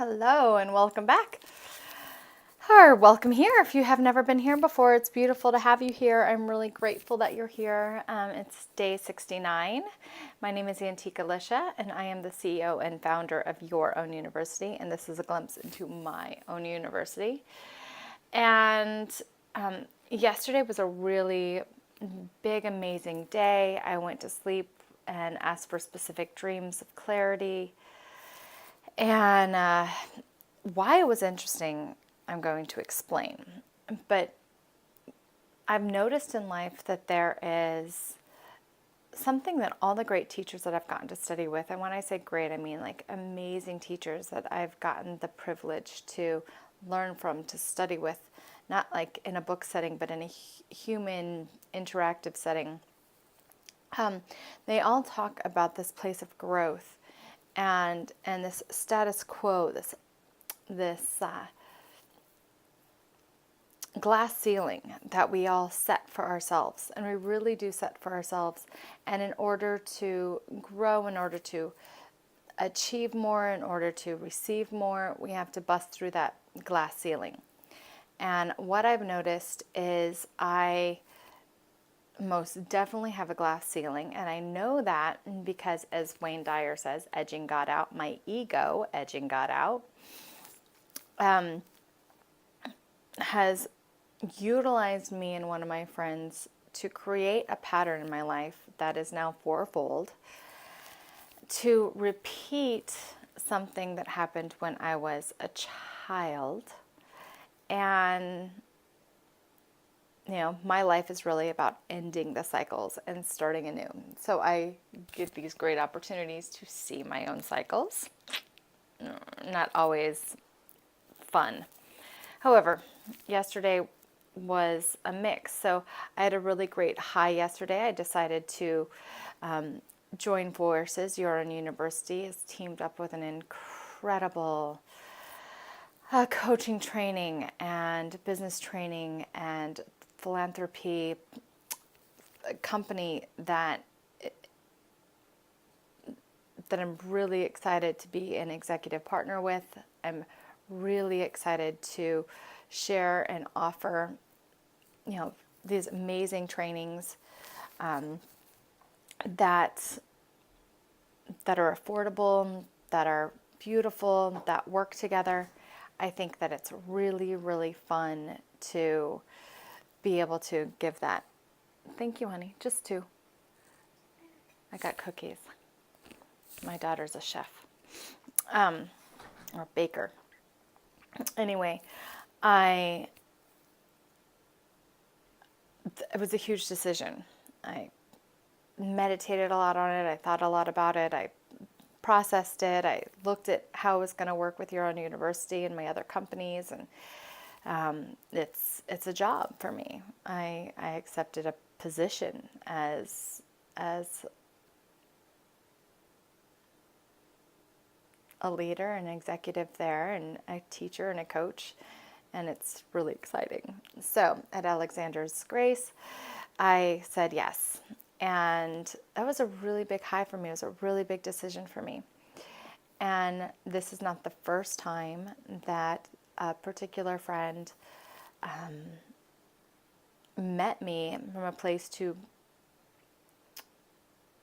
Hello and welcome back. Or welcome here. If you have never been here before, it's beautiful to have you here. I'm really grateful that you're here. It's day 69. My name is Antika Lisha, and I am the CEO and founder of Your Own University. And this is a glimpse into my own university. And yesterday was a really big, amazing day. I went to sleep and asked for specific dreams of clarity. And why it was interesting, I'm going to explain. But I've noticed in life that there is something that all the great teachers that I've gotten to study with, and when I say great, I mean like amazing teachers that I've gotten the privilege to learn from, to study with, not like in a book setting, but in a human interactive setting. They all talk about this place of growth and this status quo, this glass ceiling that we all set for ourselves, and we really do set for ourselves. And in order to grow, in order to achieve more, in order to receive more, we have to bust through that glass ceiling. And what I've noticed is I most definitely have a glass ceiling, and I know that because, as Wayne Dyer says, edging God out, my ego edging God out, has utilized me and one of my friends to create a pattern in my life that is now fourfold, to repeat something that happened when I was a child. And my life is really about ending the cycles and starting anew. So I get these great opportunities to see my own cycles. Not always fun. However, yesterday was a mix. So I had a really great high yesterday. I decided to join forces. Your Own University has teamed up with an incredible coaching training and business training and philanthropy company that I'm really excited to be an executive partner with. I'm really excited to share and offer, these amazing trainings that are affordable, that are beautiful, that work together. I think that it's really, really fun to be able to give that. Thank you, honey. Just two. I got cookies. My daughter's a chef, or baker. Anyway, it was a huge decision. I meditated a lot on it. I thought a lot about it. I processed it. I looked at how it was going to work with Your Own University and my other companies, and it's a job for me. I accepted a position as a leader, an executive there, and a teacher and a coach, and it's really exciting. So at Alexander's Grace, I said yes, and that was a really big high for me. It was a really big decision for me. And this is not the first time that a particular friend met me from a place to,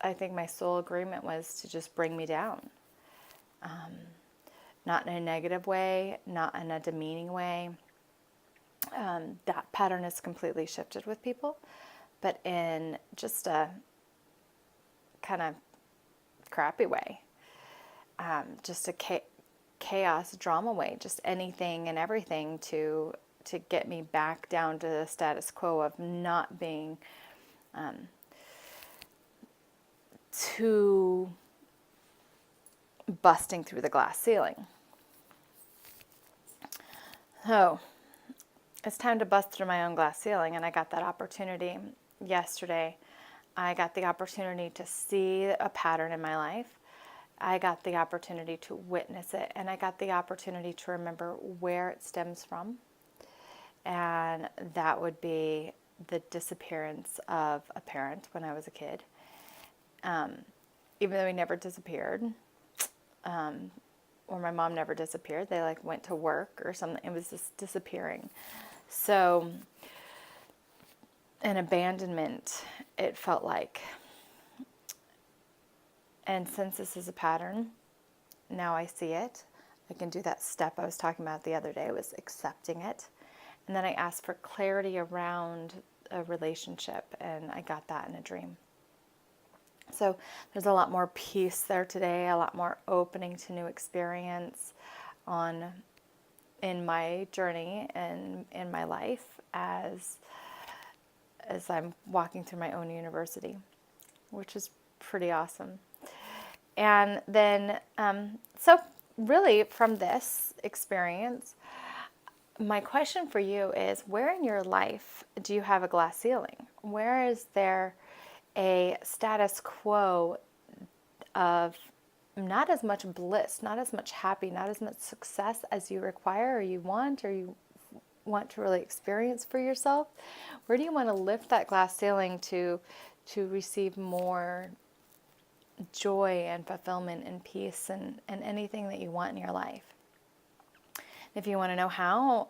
I think my sole agreement was to just bring me down. Not in a negative way, not in a demeaning way. That pattern has completely shifted with people, but in just a kind of crappy way. Just a chaos, drama way, just anything and everything to get me back down to the status quo of not being too busting through the glass ceiling. So it's time to bust through my own glass ceiling, and I got that opportunity yesterday. I got the opportunity to see a pattern in my life. I got the opportunity to witness it, and I got the opportunity to remember where it stems from. And that would be the disappearance of a parent when I was a kid. Even though he never disappeared, or my mom never disappeared. They like went to work or something. It was just disappearing. So an abandonment, it felt like. And since this is a pattern, now I see it. I can do that step I was talking about the other day, was accepting it. And then I asked for clarity around a relationship, and I got that in a dream. So there's a lot more peace there today, a lot more opening to new experience in my journey and in my life as I'm walking through my own university, which is pretty awesome. And then, so really from this experience, my question for you is, where in your life do you have a glass ceiling? Where is there a status quo of not as much bliss, not as much happy, not as much success as you require or you want to really experience for yourself? Where do you want to lift that glass ceiling to receive more joy and fulfillment and peace and anything that you want in your life? If you want to know how,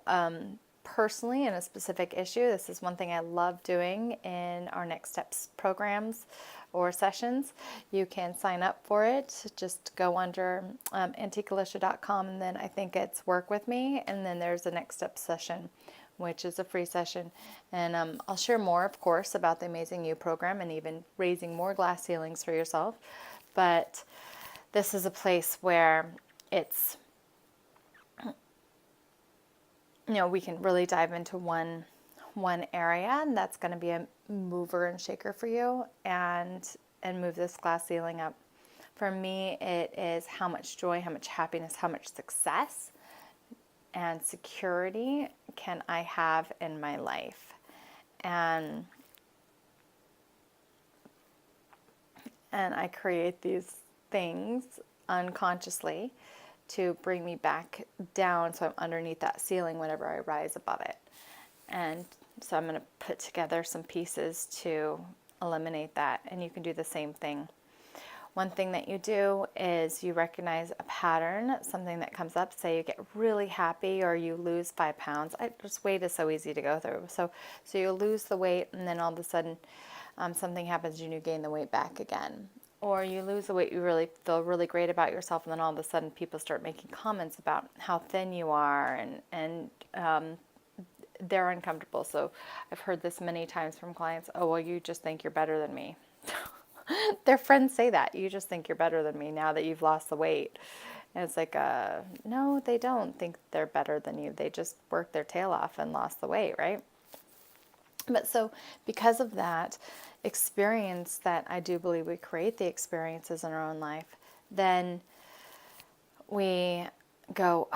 personally in a specific issue, this is one thing I love doing in our Next Steps programs or sessions. You can sign up for it. Just go under antiquealicia.com, and then I think it's Work With Me, and then there's a Next Steps session, which is a free session. And I'll share more, of course, about the Amazing You program and even raising more glass ceilings for yourself. But this is a place where it's, we can really dive into one area, and that's going to be a mover and shaker for you, and move this glass ceiling up. For me, it is how much joy, how much happiness, how much success and security can I have in my life. And I create these things unconsciously to bring me back down, so I'm underneath that ceiling whenever I rise above it. And so I'm going to put together some pieces to eliminate that, and you can do the same thing. One thing that you do is you recognize a pattern, something that comes up. Say you get really happy or you lose 5 pounds. Just weight is so easy to go through. So you lose the weight, and then all of a sudden something happens and you gain the weight back again. Or you lose the weight, you really feel really great about yourself, and then all of a sudden people start making comments about how thin you are, and they're uncomfortable. So I've heard this many times from clients. Oh, well, you just think you're better than me. Their friends say that. You just think you're better than me now that you've lost the weight. And it's like, no, they don't think they're better than you. They just worked their tail off and lost the weight, right? But so because of that experience, that I do believe we create the experiences in our own life, then we go,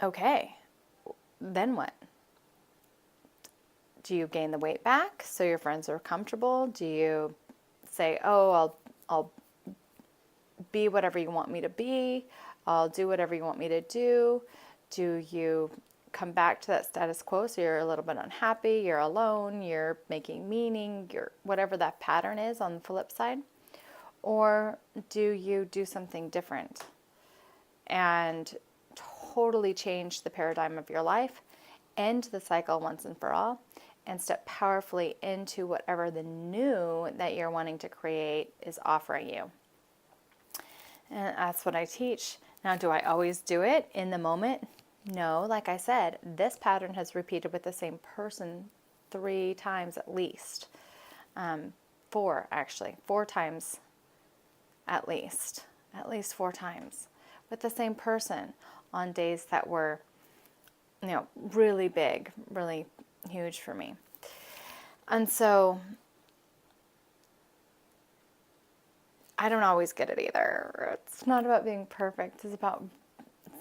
okay, then what? Do you gain the weight back so your friends are comfortable? Do you say, oh, I'll be whatever you want me to be. I'll do whatever you want me to do. Do you come back to that status quo so you're a little bit unhappy, you're alone, you're making meaning, you're whatever that pattern is on the flip side? Or do you do something different and totally change the paradigm of your life, end the cycle once and for all, and step powerfully into whatever the new that you're wanting to create is offering you? And that's what I teach. Now, do I always do it in the moment? No. Like I said, this pattern has repeated with the same person 3 times at least. 4 actually. 4 times at least. At least 4 times. With the same person on days that were, really big, really huge for me. And so I don't always get it either. It's not about being perfect. It's about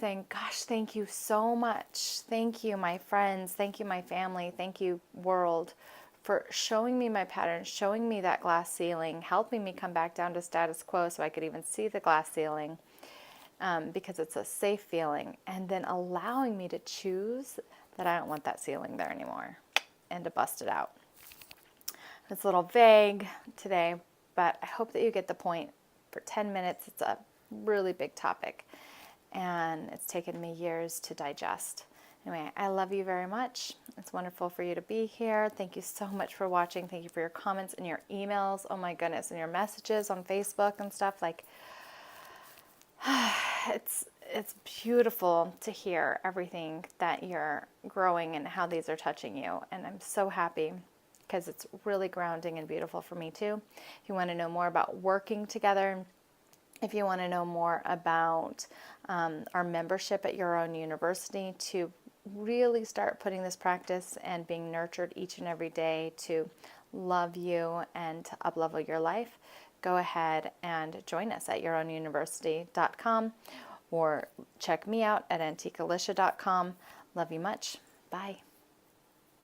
saying, gosh, thank you so much. Thank you, my friends. Thank you, my family. Thank you, world, for showing me my patterns, showing me that glass ceiling, helping me come back down to status quo so I could even see the glass ceiling, because it's a safe feeling, and then allowing me to choose that I don't want that ceiling there anymore and to bust it out. It's a little vague today, but I hope that you get the point. For 10 minutes, it's a really big topic, and it's taken me years to digest. Anyway, I love you very much. It's wonderful for you to be here. Thank you so much for watching. Thank you for your comments and your emails. Oh my goodness, and your messages on Facebook and stuff. Like, it's beautiful to hear everything that you're growing and how these are touching you. And I'm so happy because it's really grounding and beautiful for me too. If you want to know more about working together, if you want to know more about our membership at Your Own University to really start putting this practice and being nurtured each and every day to love you and to uplevel your life, go ahead and join us at yourownuniversity.com or check me out at antiquealicia.com. Love you much. Bye.